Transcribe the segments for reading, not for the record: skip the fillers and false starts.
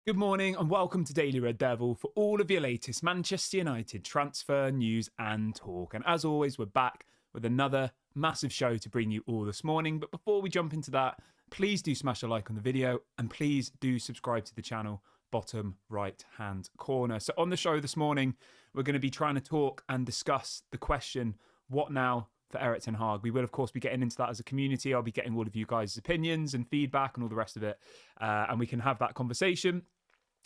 Good morning and welcome to Daily Red Devil for all of your latest Manchester United transfer news and talk. And as always, we're back with another massive show to bring you all this morning. But before we jump into that, please do smash a like on the video and please do subscribe to the channel, bottom right hand corner. So on the show this morning, we're going to be trying to talk and discuss the question, what now for Erik ten Hag? We will, of course, be getting into that as a community. I'll be getting all of you guys' opinions and feedback and all the rest of it. And we can have that conversation.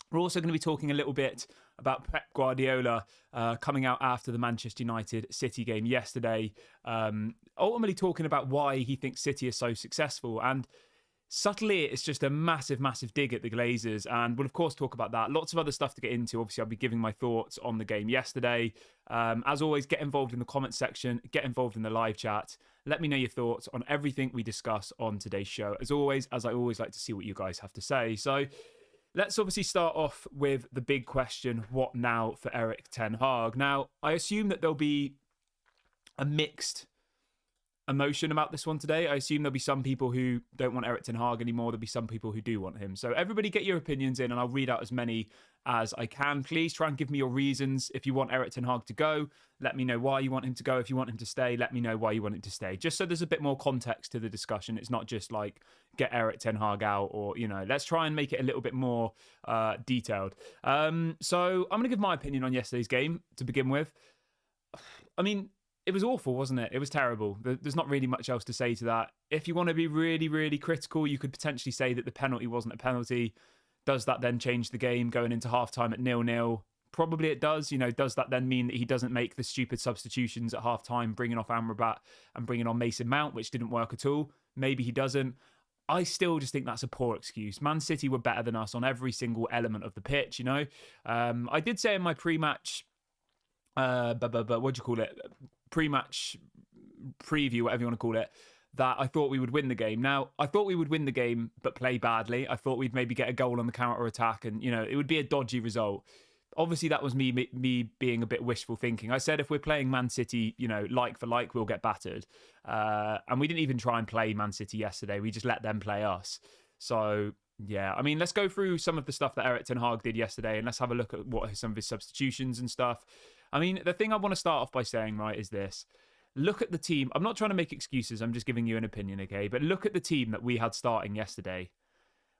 We're also going to be talking a little bit about Pep Guardiola coming out after the Manchester United City game yesterday, ultimately talking about why he thinks City is so successful. And subtly, it's just a massive, massive dig at the Glazers. And we'll, of course, talk about that. Lots of other stuff to get into. Obviously, I'll be giving my thoughts on the game yesterday. As always, get involved in the comments section. Get involved in the live chat. Let me know your thoughts on everything we discuss on today's show. As always, I always like to see what you guys have to say. So let's obviously start off with the big question, what now for Erik ten Hag? Now, I assume that there'll be a mixed emotion about this one today. I assume there'll be some people who don't want Erik ten Hag anymore. There'll be some people who do want him. So everybody get your opinions in and I'll read out as many as I can. Please try and give me your reasons. If you want Erik ten Hag to go, let me know why you want him to go. If you want him to stay, let me know why you want him to stay. Just so there's a bit more context to the discussion. It's not just like get Erik ten Hag out or, let's try and make it a little bit more detailed. So I'm going to give my opinion on yesterday's game to begin with. I mean, it was awful, wasn't it? It was terrible. There's not really much else to say to that. If you want to be really, really critical, you could potentially say that the penalty wasn't a penalty. Does that then change the game going into halftime at 0-0? Probably it does. Does that then mean that he doesn't make the stupid substitutions at halftime, bringing off Amrabat and bringing on Mason Mount, which didn't work at all? Maybe he doesn't. I still just think that's a poor excuse. Man City were better than us on every single element of the pitch, I did say in my pre-match, what do you call it? Pre-match preview, whatever you want to call it, that I thought we would win the game. Now, I thought we would win the game, but play badly. I thought we'd maybe get a goal on the counter-attack and, it would be a dodgy result. Obviously, that was me being a bit wishful thinking. I said if we're playing Man City, like for like, we'll get battered. And we didn't even try and play Man City yesterday. We just let them play us. So, yeah, I mean, let's go through some of the stuff that Erik ten Hag did yesterday and let's have a look at what some of his substitutions and stuff. I mean, the thing I want to start off by saying, right, is this. Look at the team. I'm not trying to make excuses. I'm just giving you an opinion, okay? But look at the team that we had starting yesterday.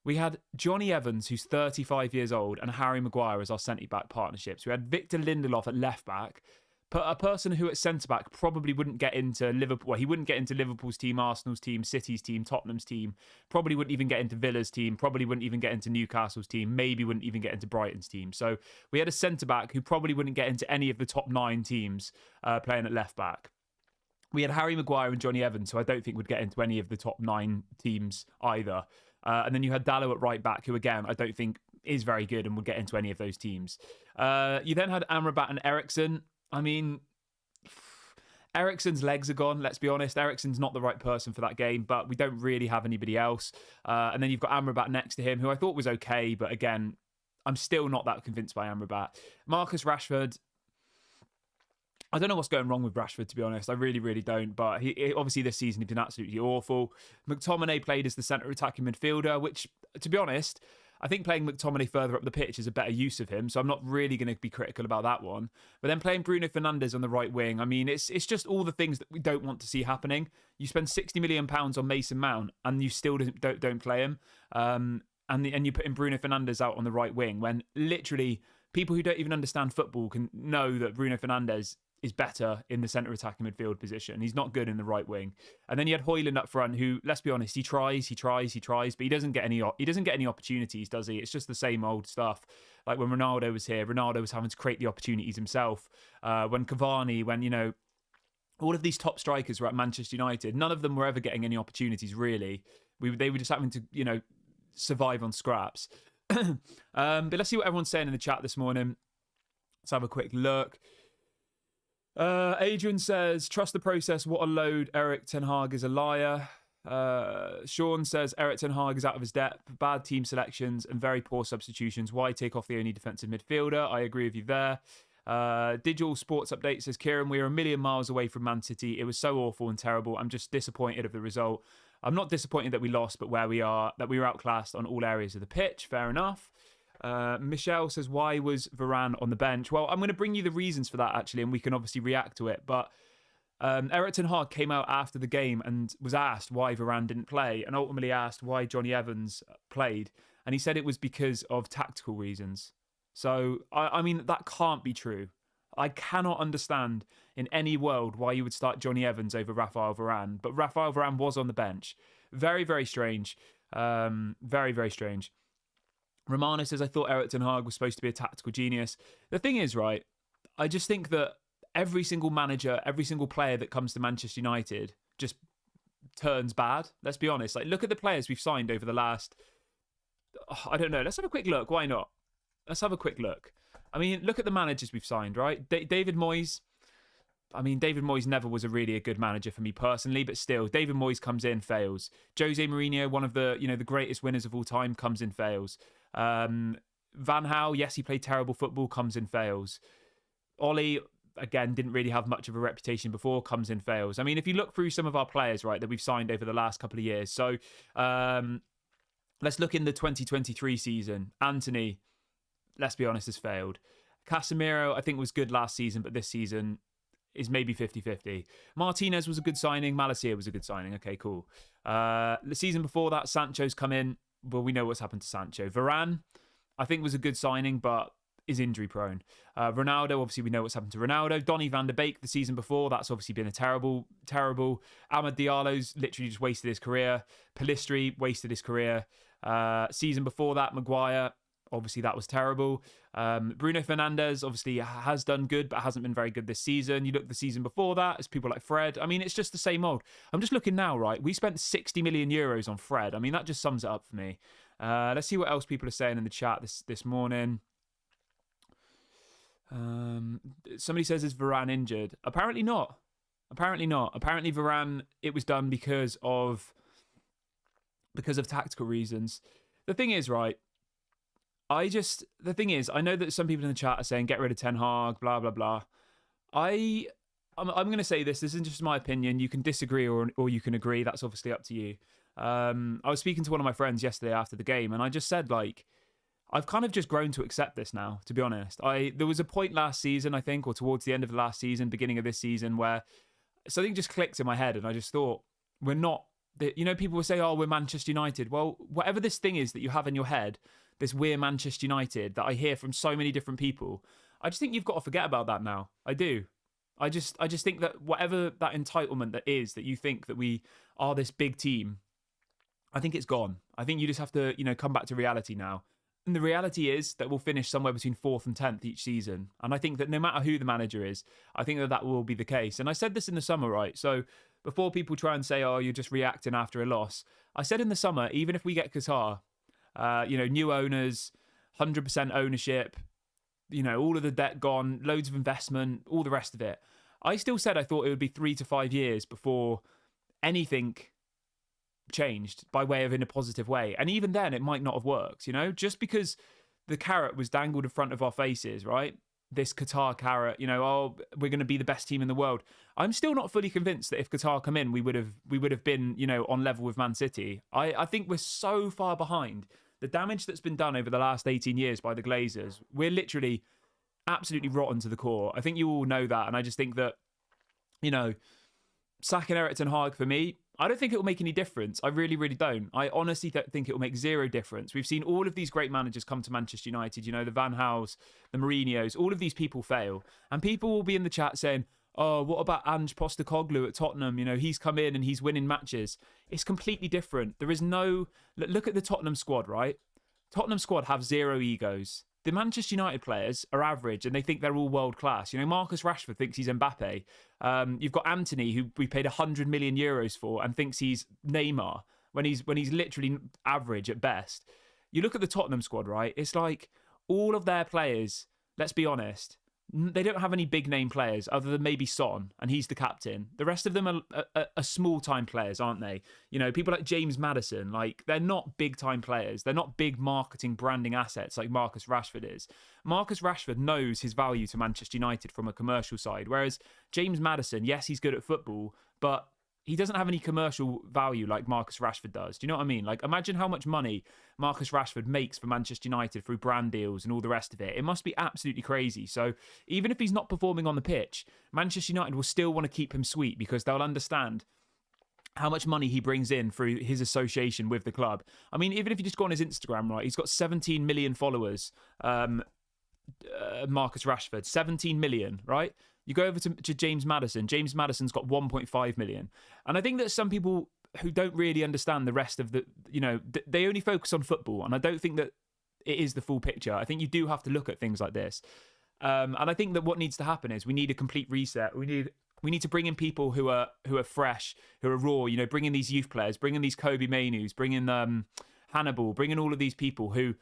We had Johnny Evans, who's 35 years old, and Harry Maguire as our centre-back partnerships. We had Victor Lindelof at left-back. A person who at centre-back probably wouldn't get into Liverpool. Well, he wouldn't get into Liverpool's team, Arsenal's team, City's team, Tottenham's team. Probably wouldn't even get into Villa's team. Probably wouldn't even get into Newcastle's team. Maybe wouldn't even get into Brighton's team. So we had a centre-back who probably wouldn't get into any of the top 9 teams playing at left-back. We had Harry Maguire and Johnny Evans, who I don't think would get into any of the top 9 teams either. And then you had Dalot at right-back, who, again, I don't think is very good and would get into any of those teams. You then had Amrabat and Eriksen. I mean, Eriksen's legs are gone, let's be honest. Eriksen's not the right person for that game, but we don't really have anybody else. And then you've got Amrabat next to him, who I thought was okay, but again, I'm still not that convinced by Amrabat. Marcus Rashford, I don't know what's going wrong with Rashford, to be honest. I really, really don't. But he obviously this season he's been absolutely awful. McTominay played as the centre attacking midfielder, which, to be honest, I think playing McTominay further up the pitch is a better use of him. So I'm not really going to be critical about that one. But then playing Bruno Fernandes on the right wing, I mean, it's just all the things that we don't want to see happening. You spend £60 million on Mason Mount and you still don't play him. And you put in Bruno Fernandes out on the right wing when literally people who don't even understand football can know that Bruno Fernandes is better in the centre attacking midfield position. He's not good in the right wing. And then you had Højlund up front, who, let's be honest, he tries, but he doesn't get any opportunities, does he? It's just the same old stuff. Like when Ronaldo was here, Ronaldo was having to create the opportunities himself. When Cavani, all of these top strikers were at Manchester United, none of them were ever getting any opportunities, really. They were just having to, survive on scraps. But let's see what everyone's saying in the chat this morning. Let's have a quick look. Adrian says, trust the process. What a load. Erik ten Hag is a liar. Sean says, Erik ten Hag is out of his depth. Bad team selections and very poor substitutions. Why take off the only defensive midfielder? I agree with you there. Digital Sports Update says, Kieran, we are a million miles away from Man City. It was so awful and terrible. I'm just disappointed of the result. I'm not disappointed that we lost, but where we are, that we were outclassed on all areas of the pitch. Fair enough. Michelle says, why was Varane on the bench? Well, I'm going to bring you the reasons for that, actually, and we can obviously react to it. But Eric Ten Hag came out after the game and was asked why Varane didn't play, and ultimately asked why Johnny Evans played. And he said it was because of tactical reasons. So, I mean, that can't be true. I cannot understand in any world why you would start Johnny Evans over Raphael Varane. But Raphael Varane was on the bench. Very, very strange. Very, very strange. Romano says, I thought Eric Ten Hag was supposed to be a tactical genius. The thing is, right, I just think that every single manager, every single player that comes to Manchester United just turns bad. Let's be honest. Like, look at the players we've signed over the last... I don't know. Let's have a quick look. Why not? Let's have a quick look. I mean, look at the managers we've signed, right? David Moyes. I mean, David Moyes never was a good manager for me personally, but still, David Moyes comes in, fails. Jose Mourinho, one of the the greatest winners of all time, comes in, fails. Van Gaal, yes, he played terrible football, comes in, fails. Ollie, again, didn't really have much of a reputation before, comes in, fails. I mean, if you look through some of our players, right, that we've signed over the last couple of years. So let's look in the 2023 season. Anthony, let's be honest, has failed. Casemiro, I think, was good last season, but this season is maybe 50-50. Martinez was a good signing. Malacia was a good signing. Okay, cool. The season before that, Sancho's come in. Well, we know what's happened to Sancho. Varane, I think, was a good signing, but is injury prone. Ronaldo, obviously, we know what's happened to Ronaldo. Donny van de Beek, the season before, that's obviously been a terrible. Amad Diallo's literally just wasted his career. Pellistri wasted his career. Season before that, Maguire, obviously that was terrible. Bruno Fernandes obviously has done good, but hasn't been very good this season. You look the season before that, it's people like Fred. I mean, it's just the same old. I'm just looking now, right? We spent 60 million euros on Fred. I mean, that just sums it up for me. Let's see what else people are saying in the chat this morning. Somebody says, is Varane injured? Apparently not. Apparently Varane, it was done because of tactical reasons. The thing is, right, I know that some people in the chat are saying, get rid of Ten Hag, blah, blah, blah. I'm going to say this isn't just my opinion. You can disagree or you can agree. That's obviously up to you. I was speaking to one of my friends yesterday after the game, and I just said, like, I've kind of just grown to accept this now, to be honest. There was a point last season, I think, or towards the end of the last season, beginning of this season, where something just clicked in my head, and I just thought, we're not... people will say, oh, we're Manchester United. Well, whatever this thing is that you have in your head, this we're Manchester United that I hear from so many different people, I just think you've got to forget about that now. I do. I just think that whatever that entitlement that is, that you think that we are this big team, I think it's gone. I think you just have to, come back to reality now. And the reality is that we'll finish somewhere between 4th and 10th each season. And I think that no matter who the manager is, I think that will be the case. And I said this in the summer, right? So before people try and say, oh, you're just reacting after a loss, I said in the summer, even if we get Qatar, new owners, 100% ownership, all of the debt gone, loads of investment, all the rest of it. I still said I thought it would be 3 to 5 years before anything changed by way of in a positive way. And even then, it might not have worked, just because the carrot was dangled in front of our faces, right? This Qatar carrot, oh, we're going to be the best team in the world. I'm still not fully convinced that if Qatar come in, we would have been, on level with Man City. I think we're so far behind. The damage that's been done over the last 18 years by the Glazers, we're literally absolutely rotten to the core. I think you all know that. And I just think that, sacking Eric Ten Hag for me, I don't think it will make any difference. I really, really don't. I honestly think it will make zero difference. We've seen all of these great managers come to Manchester United, the Van Gaals, the Mourinhos, all of these people fail. And people will be in the chat saying, oh, what about Ange Postecoglou at Tottenham? He's come in and he's winning matches. It's completely different. There is no... Look at the Tottenham squad, right? Tottenham squad have zero egos. The Manchester United players are average and they think they're all world class. Marcus Rashford thinks he's Mbappe. You've got Anthony, who we paid 100 million euros for, and thinks he's Neymar when he's literally average at best. You look at the Tottenham squad, right? It's like all of their players, let's be honest, they don't have any big name players other than maybe Son, and he's the captain. The rest of them are small time players, aren't they? People like James Maddison, like they're not big time players. They're not big marketing branding assets like Marcus Rashford is. Marcus Rashford knows his value to Manchester United from a commercial side, whereas James Maddison, yes, he's good at football, but he doesn't have any commercial value like Marcus Rashford does. Do you know what I mean? Like, imagine how much money Marcus Rashford makes for Manchester United through brand deals and all the rest of it. It must be absolutely crazy. So even if he's not performing on the pitch, Manchester United will still want to keep him sweet because they'll understand how much money he brings in through his association with the club. I mean, even if you just go on his Instagram, right, he's got 17 million followers, Marcus Rashford, 17 million, right? You go over to James Maddison. James Maddison's got 1.5 million. And I think that some people who don't really understand the rest of the, they only focus on football. And I don't think that it is the full picture. I think you do have to look at things like this. And I think that what needs to happen is we need a complete reset. We need to bring in people who are fresh, who are raw, bring in these youth players, bring in these Kobe Mainus, bring in Hannibal, bring in all of these people who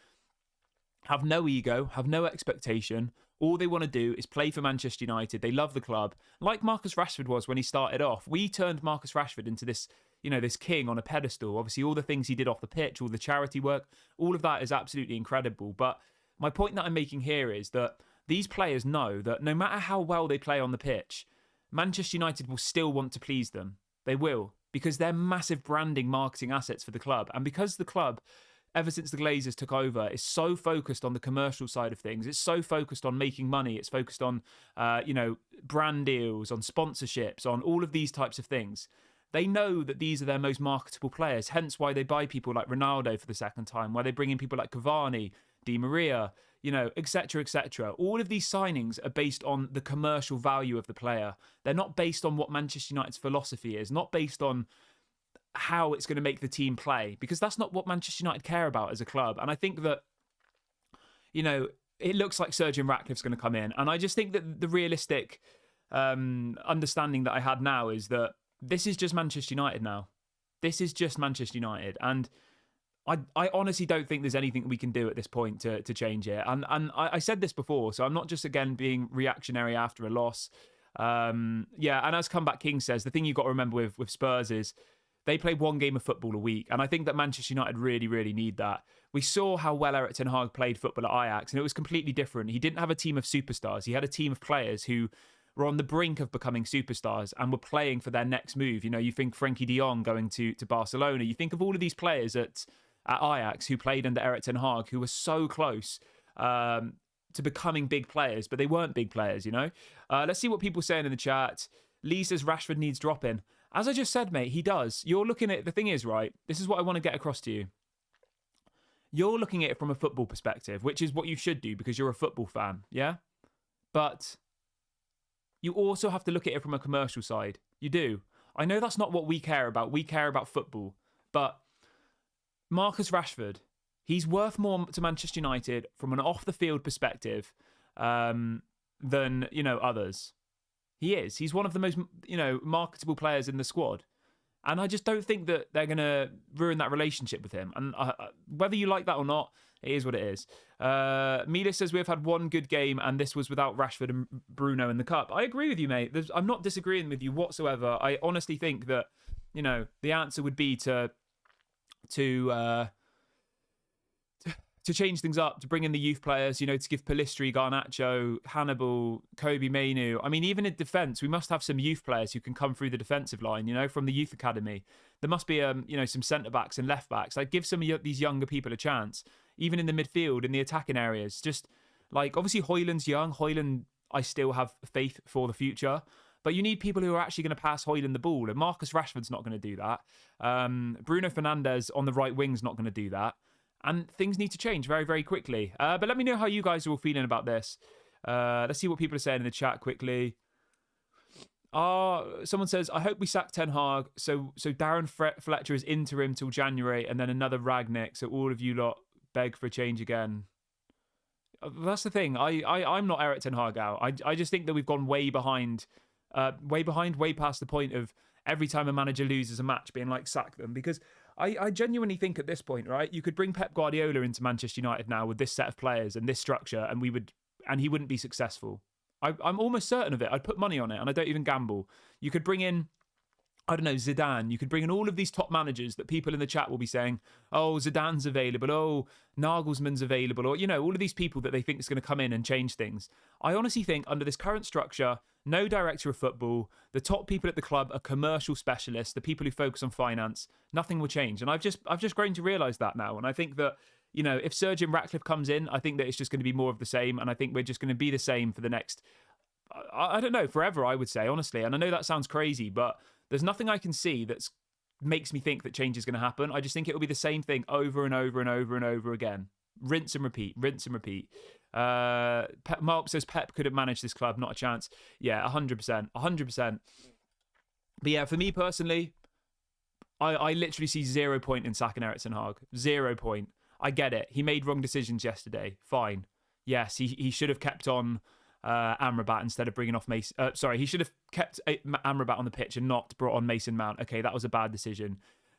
have no ego, have no expectation. All they want to do is play for Manchester United. They love the club. Like Marcus Rashford was when he started off. We turned Marcus Rashford into this, this king on a pedestal. Obviously, all the things he did off the pitch, all the charity work, all of that is absolutely incredible. But my point that I'm making here is that these players know that no matter how well they play on the pitch, Manchester United will still want to please them. They will, because they're massive branding, marketing assets for the club. And because the club, ever since the Glazers took over, is so focused on the commercial side of things. It's so focused on making money. It's focused on, brand deals, on sponsorships, on all of these types of things. They know that these are their most marketable players, hence why they buy people like Ronaldo for the second time, why they bring in people like Cavani, Di Maria, etc., etc. All of these signings are based on the commercial value of the player. They're not based on what Manchester United's philosophy is, not based on how it's going to make the team play, because that's not what Manchester United care about as a club. And I think that, it looks like Sir Jim Ratcliffe's going to come in. And I just think that the realistic understanding that I had now is that this is just Manchester United now. This is just Manchester United. And I honestly don't think there's anything we can do at this point to change it. And I said this before, so I'm not just, again, being reactionary after a loss. And as Comeback King says, the thing you've got to remember with Spurs is they play one game of football a week. And I think that Manchester United really, really need that. We saw how well Erik ten Hag played football at Ajax, and it was completely different. He didn't have a team of superstars. He had a team of players who were on the brink of becoming superstars and were playing for their next move. You think Frenkie de Jong going to Barcelona. You think of all of these players at Ajax who played under Erik ten Hag, who were so close to becoming big players, but they weren't big players, Let's see what people are saying in the chat. Lee says Rashford needs dropping. As I just said, mate, he does. You're looking at, the thing is, right, this is what I want to get across to you. You're looking at it from a football perspective, which is what you should do because you're a football fan, yeah? But you also have to look at it from a commercial side. You do. I know that's not what we care about. We care about football. But Marcus Rashford, he's worth more to Manchester United from an off-the-field perspective than, others. He is. He's one of the most, marketable players in the squad. And I just don't think that they're going to ruin that relationship with him. And whether you like that or not, it is what it is. Mila says we've had one good game and this was without Rashford and Bruno in the cup. I agree with you, mate. I'm not disagreeing with you whatsoever. I honestly think that, the answer would be to change things up, to bring in the youth players, to give Pellistri, Garnacho, Hannibal, Kobe Mainoo. I mean, even in defence, we must have some youth players who can come through the defensive line, from the youth academy. There must be, some centre-backs and left-backs. Like, give some of these younger people a chance, even in the midfield, in the attacking areas. Just, obviously Højlund's young. Højlund, I still have faith for the future. But you need people who are actually going to pass Højlund the ball. And Marcus Rashford's not going to do that. Bruno Fernandes on the right wing's not going to do that. And things need to change very, very quickly. But let me know how you guys are all feeling about this. Let's see what people are saying in the chat quickly. Someone says, I hope we sack Ten Hag. So Darren Fletcher is interim till January and then another Ragnick. So all of you lot beg for a change again. That's the thing. I'm not Erik Ten Hag out. I just think that we've gone way behind, way past the point of every time a manager loses a match being like, sack them. Because I genuinely think at this point, right, you could bring Pep Guardiola into Manchester United now with this set of players and this structure, and he wouldn't be successful. I'm almost certain of it. I'd put money on it, and I don't even gamble. You could bring in I don't know, Zidane. You could bring in all of these top managers that people in the chat will be saying, oh, Zidane's available. Oh, Nagelsmann's available. Or, all of these people that they think is going to come in and change things. I honestly think under this current structure, no director of football, the top people at the club are commercial specialists, the people who focus on finance, nothing will change. And I've just grown to realise that now. And I think that, if Sir Jim Ratcliffe comes in, I think that it's just going to be more of the same. And I think we're just going to be the same for the next, I don't know, forever, I would say, honestly. And I know that sounds crazy, but there's nothing I can see that makes me think that change is going to happen. I just think it will be the same thing over and over and over and over again. Rinse and repeat, rinse and repeat. Mark says Pep couldn't manage this club, not a chance. Yeah, 100%, 100%. But yeah, for me personally, I literally see 0 point in sacking Erik ten Hag. 0 point. I get it. He made wrong decisions yesterday. Fine. Yes, he should have kept on Amrabat instead of bringing off Mason. He should have kept Amrabat on the pitch and not brought on Mason Mount. Okay, that was a bad decision.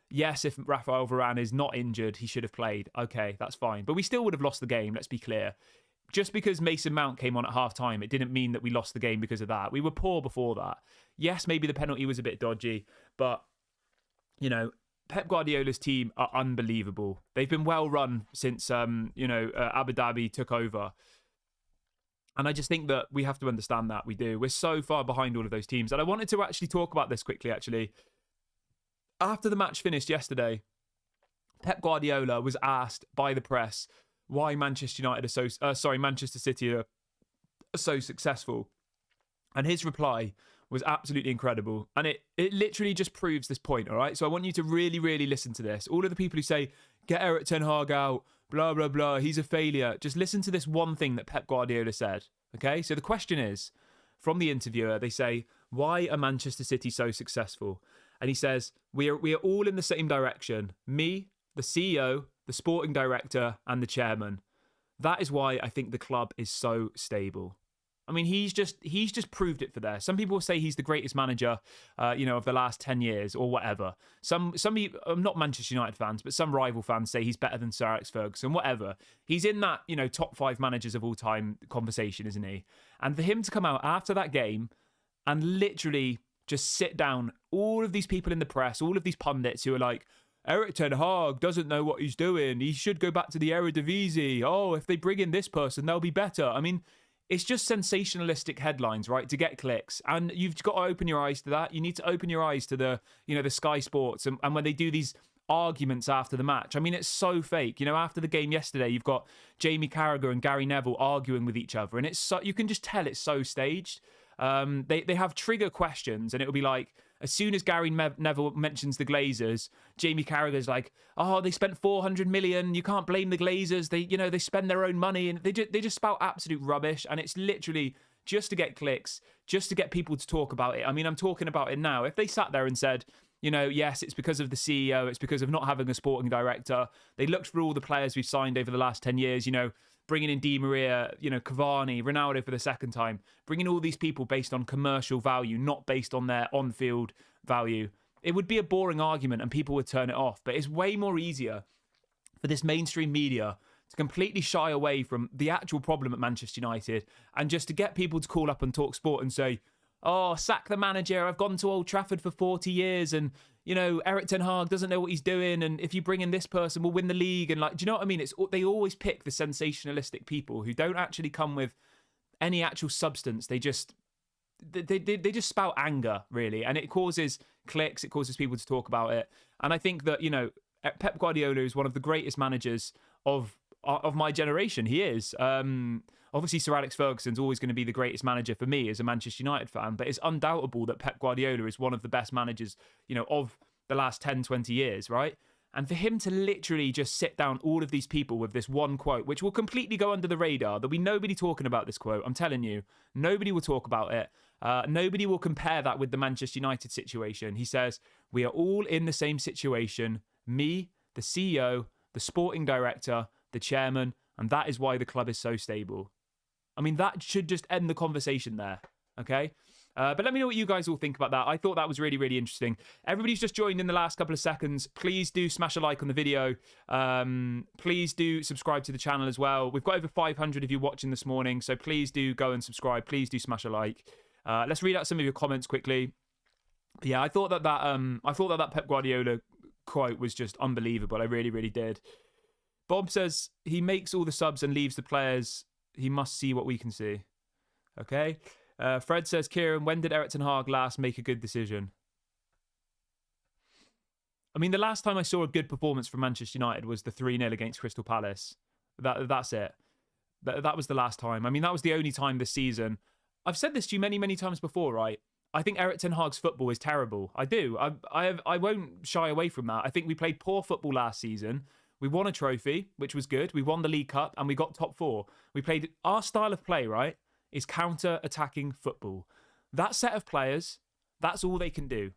Yes, if Rafael Varane is not injured, he should have played. Okay, that's fine. But we still would have lost the game, let's be clear. Just because Mason Mount came on at half-time, it didn't mean that we lost the game because of that. We were poor before that. Yes, maybe the penalty was a bit dodgy, but, Pep Guardiola's team are unbelievable. They've been well run since, Abu Dhabi took over. And I just think that we have to understand that. We do. We're so far behind all of those teams. And I wanted to actually talk about this quickly, actually. After the match finished yesterday, Pep Guardiola was asked by the press why Manchester City are so successful. And his reply was absolutely incredible. And it literally just proves this point, all right? So I want you to really, really listen to this. All of the people who say, get Erik ten Hag out, blah, blah, blah, he's a failure. Just listen to this one thing that Pep Guardiola said, okay? So the question is, from the interviewer, they say, why are Manchester City so successful? And he says, we are all in the same direction. Me, the CEO, the sporting director, and the chairman. That is why I think the club is so stable. I mean, he's just proved it for there. Some people say he's the greatest manager, of the last 10 years or whatever. Some not Manchester United fans, but some rival fans say he's better than Sir Alex Ferguson, whatever. He's in that, top 5 managers of all time conversation, isn't he? And for him to come out after that game and literally just sit down all of these people in the press, all of these pundits who are like, Erik ten Hag doesn't know what he's doing. He should go back to the Eredivisie. Oh, if they bring in this person, they'll be better. I mean, it's just sensationalistic headlines, right, to get clicks. And you've got to open your eyes to that. You need to open your eyes to the Sky Sports and when they do these arguments after the match. I mean, it's so fake. After the game yesterday, you've got Jamie Carragher and Gary Neville arguing with each other. And it's so, you can just tell it's so staged. They have trigger questions and it'll be like, as soon as Gary Neville mentions the Glazers, Jamie Carragher's like, oh, they spent 400 million. You can't blame the Glazers. They spend their own money and they just spout absolute rubbish. And it's literally just to get clicks, just to get people to talk about it. I mean, I'm talking about it now. If they sat there and said, yes, it's because of the CEO. It's because of not having a sporting director. They looked for all the players we've signed over the last 10 years, bringing in Di Maria, Cavani, Ronaldo for the second time, bringing all these people based on commercial value, not based on their on-field value. It would be a boring argument and people would turn it off. But it's way more easier for this mainstream media to completely shy away from the actual problem at Manchester United and just to get people to call up and talk sport and say, oh, sack the manager. I've gone to Old Trafford for 40 years and, Erik ten Hag doesn't know what he's doing. And if you bring in this person, we'll win the league. And do you know what I mean? They always pick the sensationalistic people who don't actually come with any actual substance. They just spout anger, really. And it causes clicks. It causes people to talk about it. And I think that, Pep Guardiola is one of the greatest managers of my generation. He is. Obviously, Sir Alex Ferguson's always going to be the greatest manager for me as a Manchester United fan, but it's undoubtable that Pep Guardiola is one of the best managers, of the last 10, 20 years, right? And for him to literally just sit down all of these people with this one quote, which will completely go under the radar, there'll be nobody talking about this quote, I'm telling you, nobody will talk about it. Nobody will compare that with the Manchester United situation. He says, we are all in the same situation, me, the CEO, the sporting director, the chairman, and that is why the club is so stable. I mean, that should just end the conversation there, okay? But let me know what you guys all think about that. I thought that was really, really interesting. Everybody's just joined in the last couple of seconds. Please do smash a like on the video. Please do subscribe to the channel as well. We've got over 500 of you watching this morning, so please do go and subscribe. Please do smash a like. Let's read out some of your comments quickly. Yeah, I thought that Pep Guardiola quote was just unbelievable. I really, really did. Bob says he makes all the subs and leaves the players. He must see what we can see. Okay. Fred says, Kieran, when did Erik ten Hag last make a good decision? I mean, the last time I saw a good performance from Manchester United was the 3-0 against Crystal Palace. That's it. That was the last time. I mean, that was the only time this season. I've said this to you many, many times before, right? I think Erik ten Hag's football is terrible. I do. I won't shy away from that. I think we played poor football last season. We won a trophy, which was good. We won the League Cup and we got top 4. We played our style of play, right, is counter-attacking football. That set of players, that's all they can do.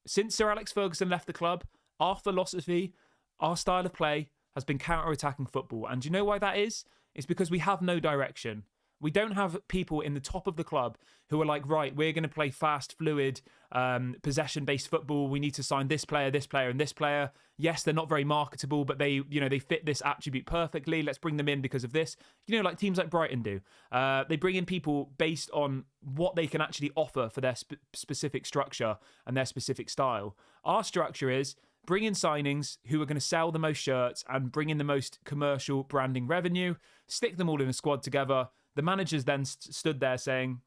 Since Sir Alex Ferguson left the club, our philosophy, our style of play has been counter-attacking football. And do you know why that is? It's because we have no direction. We don't have people in the top of the club who are like, right, we're going to play fast, fluid, possession-based football. We need to sign this player, and this player. Yes, they're not very marketable, but they fit this attribute perfectly. Let's bring them in because of this. Like teams like Brighton do. They bring in people based on what they can actually offer for their specific structure and their specific style. Our structure is bring in signings who are going to sell the most shirts and bring in the most commercial branding revenue, stick them all in a squad together. The managers then stood there saying,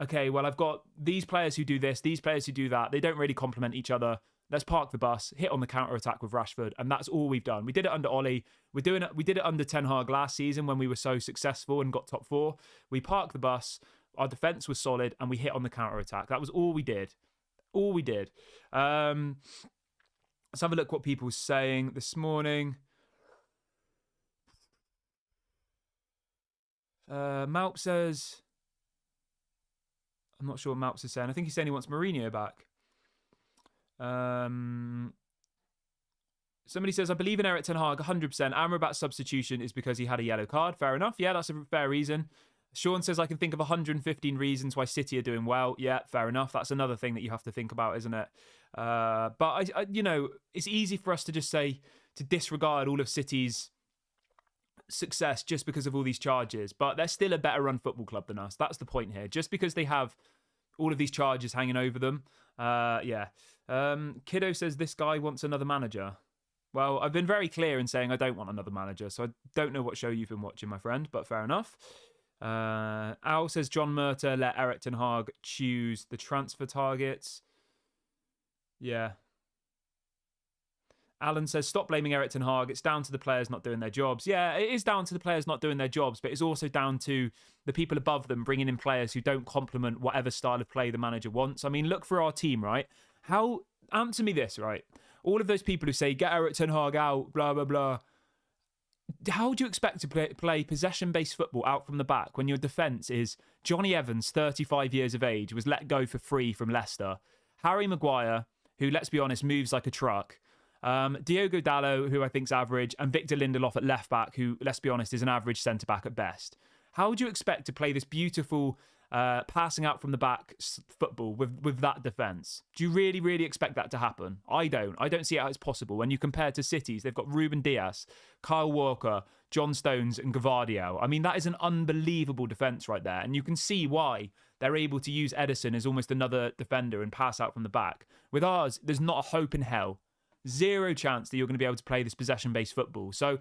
okay, well, I've got these players who do this, these players who do that. They don't really complement each other. Let's park the bus, hit on the counter-attack with Rashford, and that's all we've done. We did it under Ollie. We did it under Ten Hag last season when we were so successful and got top 4. We parked the bus, our defence was solid, and we hit on the counter-attack. That was all we did. All we did. Let's have a look what people were saying this morning. Malp says, I'm not sure what Malps is saying. I think he's saying he wants Mourinho back. Somebody says, I believe in Erik ten Hag 100%. Amrabat's substitution is because he had a yellow card. Fair enough. Yeah, that's a fair reason. Sean says, I can think of 115 reasons why City are doing well. Yeah, fair enough. That's another thing that you have to think about, isn't it? But, I it's easy for us to just say, to disregard all of City's success just because of all these charges, but they're still a better run football club than us. That's the point here. Just because they have all of these charges hanging over them. Kiddo says this guy wants another manager. Well, I've been very clear in saying I don't want another manager, so I don't know what show you've been watching, my friend, but fair enough. Al says John Murta let Erik ten Hag choose the transfer targets. Yeah. Alan says, stop blaming Erik ten Hag. It's down to the players not doing their jobs. Yeah, it is down to the players not doing their jobs, but it's also down to the people above them bringing in players who don't complement whatever style of play the manager wants. I mean, look for our team, right? Answer me this, right? All of those people who say, get Erik ten Hag out, blah, blah, blah. How do you expect to play possession-based football out from the back when your defence is Johnny Evans, 35 years of age, was let go for free from Leicester, Harry Maguire, who, let's be honest, moves like a truck, Diogo Dalot, who I think's average, and Victor Lindelof at left back, who, let's be honest, is an average centre back at best. How would you expect to play this beautiful passing out from the back football with that defence? Do you really, really expect that to happen? I don't. I don't see how it's possible. When you compare to Cities, they've got Ruben Dias, Kyle Walker, John Stones, and Gvardiol. I mean, that is an unbelievable defence right there, and you can see why they're able to use Edison as almost another defender and pass out from the back. With ours, there's not a hope in hell. Zero chance that you're going to be able to play this possession-based football. So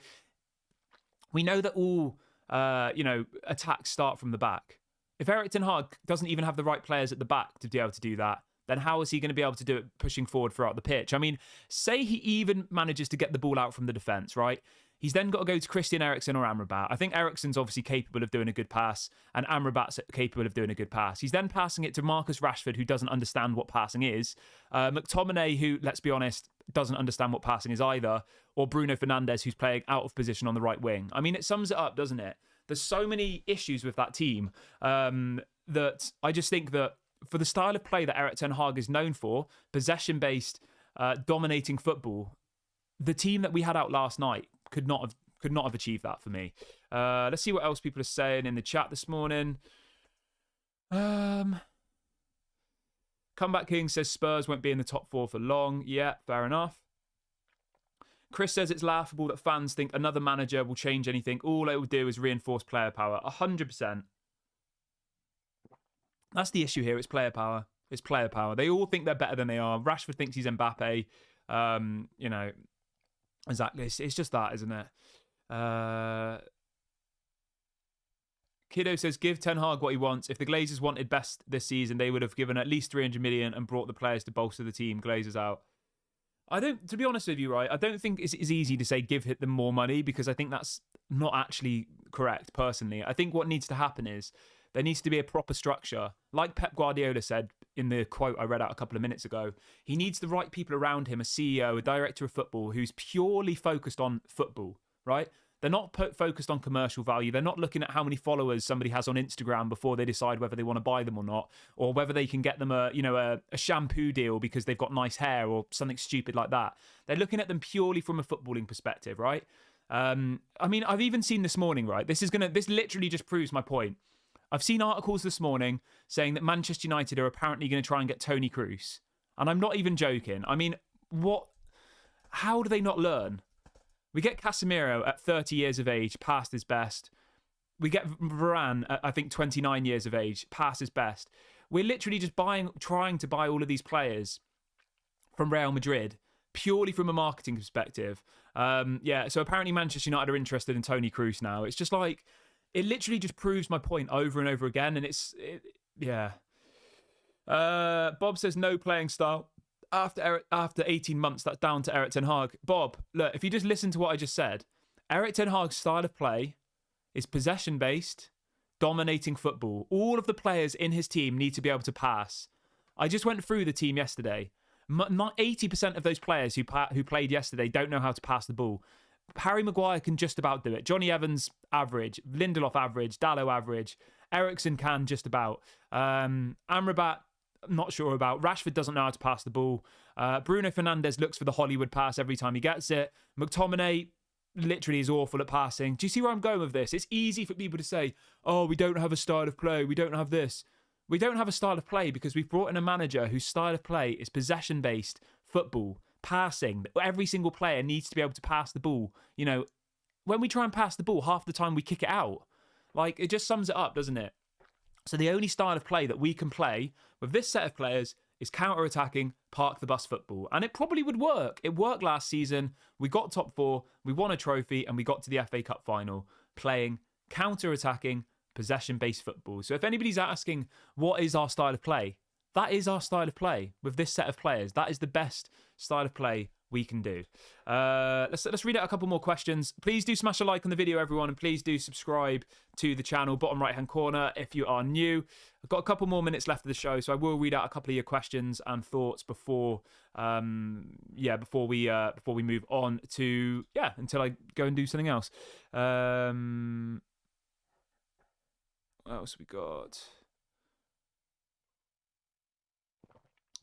we know that all, attacks start from the back. If Erik ten Hag doesn't even have the right players at the back to be able to do that, then how is he going to be able to do it pushing forward throughout the pitch? I mean, say he even manages to get the ball out from the defence, right? He's then got to go to Christian Eriksen or Amrabat. I think Eriksen's obviously capable of doing a good pass, and Amrabat's capable of doing a good pass. He's then passing it to Marcus Rashford, who doesn't understand what passing is. McTominay, who, let's be honest, doesn't understand what passing is either. Or Bruno Fernandes, who's playing out of position on the right wing. I mean, it sums it up, doesn't it? There's so many issues with that team that I just think that for the style of play that Erik ten Hag is known for, possession-based, dominating football, the team that we had out last night could not have achieved that for me. Let's see what else people are saying in the chat this morning. Comeback King says Spurs won't be in the top 4 for long. Yeah, fair enough. Chris says it's laughable that fans think another manager will change anything. All it will do is reinforce player power. 100%. That's the issue here. It's player power. It's player power. They all think they're better than they are. Rashford thinks he's Mbappe. You know, exactly. It's just that, isn't it? Kiddo says, give Ten Hag what he wants. If the Glazers wanted best this season, they would have given at least 300 million and brought the players to bolster the team. Glazers out. To be honest with you, right, I don't think it's easy to say give them more money, because I think that's not actually correct, personally. I think what needs to happen is there needs to be a proper structure. Like Pep Guardiola said in the quote I read out a couple of minutes ago, he needs the right people around him, a CEO, a director of football, who's purely focused on football, right? They're not focused on commercial value. They're not looking at how many followers somebody has on Instagram before they decide whether they want to buy them or not, or whether they can get them a shampoo deal because they've got nice hair or something stupid like that. They're looking at them purely from a footballing perspective, right? I mean, I've even seen this morning, right? This literally just proves my point. I've seen articles this morning saying that Manchester United are apparently going to try and get Toni Kroos. And I'm not even joking. I mean, how do they not learn? We get Casemiro at 30 years of age, past his best. We get Varane at, I think, 29 years of age, past his best. We're literally just trying to buy all of these players from Real Madrid, purely from a marketing perspective. So apparently Manchester United are interested in Toni Kroos now. It's just like, it literally just proves my point over and over again. And Bob says no playing style. After 18 months, that's down to Erik Ten Hag. Bob, look, if you just listen to what I just said, Erik Ten Hag's style of play is possession-based, dominating football. All of the players in his team need to be able to pass. I just went through the team yesterday. Not 80% of those players who played yesterday don't know how to pass the ball. Harry Maguire can just about do it. Johnny Evans, average. Lindelof, average. Dalot, average. Eriksen can just about. Amrabat, not sure about. Rashford doesn't know how to pass the ball. Bruno Fernandes looks for the Hollywood pass every time he gets it. McTominay literally is awful at passing. Do you see where I'm going with this? It's easy for people to say, oh, we don't have a style of play. We don't have this. We don't have a style of play because we've brought in a manager whose style of play is possession-based football, passing. Every single player needs to be able to pass the ball. You know, when we try and pass the ball, half the time we kick it out. Like, it just sums it up, doesn't it? So the only style of play that we can play with this set of players is counter-attacking, park the bus football. And it probably would work. It worked last season. We got top 4, we won a trophy, and we got to the FA Cup final playing counter-attacking, possession-based football. So if anybody's asking, what is our style of play? That is our style of play with this set of players. That is the best style of play we can do. Let's read out a couple more questions. Please do smash a like on the video, everyone, and please do subscribe to the channel, bottom right hand corner, if you are new. I've got a couple more minutes left of the show, so I will read out a couple of your questions and thoughts before we move on to until I go and do something else. What else we got?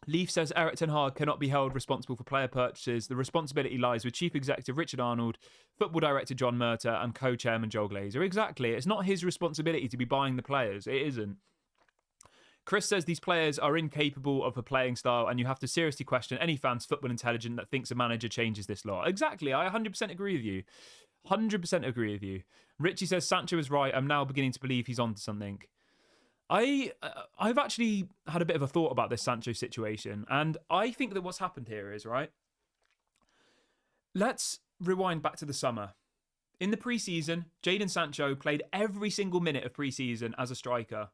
Leaf says Erik Ten Hag cannot be held responsible for player purchases. The responsibility lies with Chief Executive Richard Arnold, Football Director John Murtagh, and Co-Chairman Joel Glazer. Exactly. It's not his responsibility to be buying the players. It isn't. Chris says these players are incapable of a playing style, and you have to seriously question any fan's football intelligence that thinks a manager changes this lot. Exactly. I 100% agree with you. 100% agree with you. Richie says Sancho is right. I'm now beginning to believe he's onto something. I've actually had a bit of a thought about this Sancho situation, and I think that what's happened here is, right, let's rewind back to the summer. In the pre-season, Jadon Sancho played every single minute of pre-season as a striker,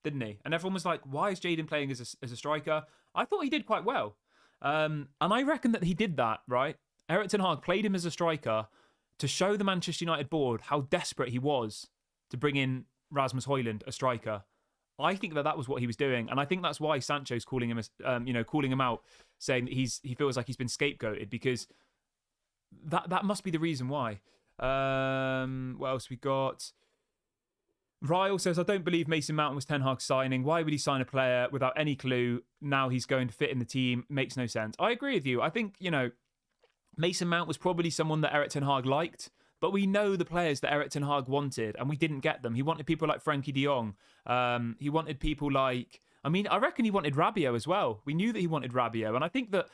didn't he? And everyone was like, why is Jadon playing as a striker? I thought he did quite well. And I reckon that he did that, right? Erik Ten Hag played him as a striker to show the Manchester United board how desperate he was to bring in Rasmus Højlund, a striker. I think that was what he was doing, and I think that's why Sancho's calling him, calling him out, saying that he feels like he's been scapegoated, because that must be the reason why. What else we got? Ryle says, I don't believe Mason Mount was Ten Hag's signing. Why would he sign a player without any clue? Now he's going to fit in the team. Makes no sense. I agree with you. I think, Mason Mount was probably someone that Erik Ten Hag liked. But we know the players that Erik Ten Hag wanted, and we didn't get them. He wanted people like Frankie de Jong. He wanted people like... I reckon he wanted Rabiot as well. We knew that he wanted Rabiot, and I think that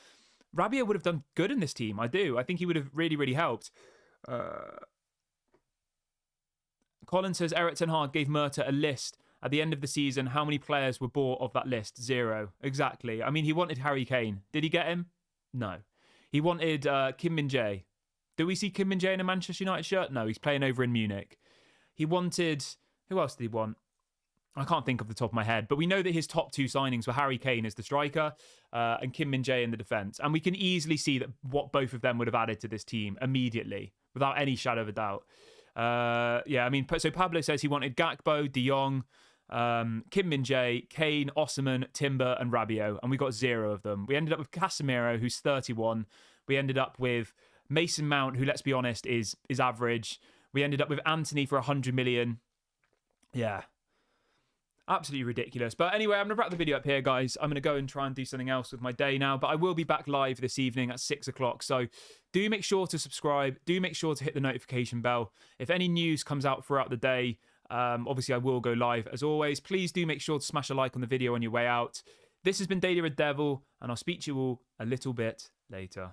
Rabiot would have done good in this team. I do. I think he would have really, really helped. Colin says Erik Ten Hag gave Murtagh a list At the end of the season, how many players were bought off that list? 0. Exactly. I mean, he wanted Harry Kane. Did he get him? No. He wanted Kim Min-jae. Do we see Kim Min-jae in a Manchester United shirt? No, he's playing over in Munich. He wanted... Who else did he want? I can't think off the top of my head, but we know that his top 2 signings were Harry Kane as the striker and Kim Min-jae in the defence. And we can easily see that what both of them would have added to this team immediately, without any shadow of a doubt. Yeah, I mean, so Pablo says he wanted Gakpo, De Jong, Kim Min-jae, Kane, Osimhen, Timber, and Rabiot, and we got 0 of them. We ended up with Casemiro, who's 31. We ended up with Mason Mount, who, let's be honest, is average. We ended up with Anthony for 100 million. Yeah. Absolutely ridiculous. But anyway, I'm going to wrap the video up here, guys. I'm going to go and try and do something else with my day now. But I will be back live this evening at 6 o'clock. So do make sure to subscribe. Do make sure to hit the notification bell. If any news comes out throughout the day, obviously I will go live as always. Please do make sure to smash a like on the video on your way out. This has been Daily Red Devil, and I'll speak to you all a little bit later.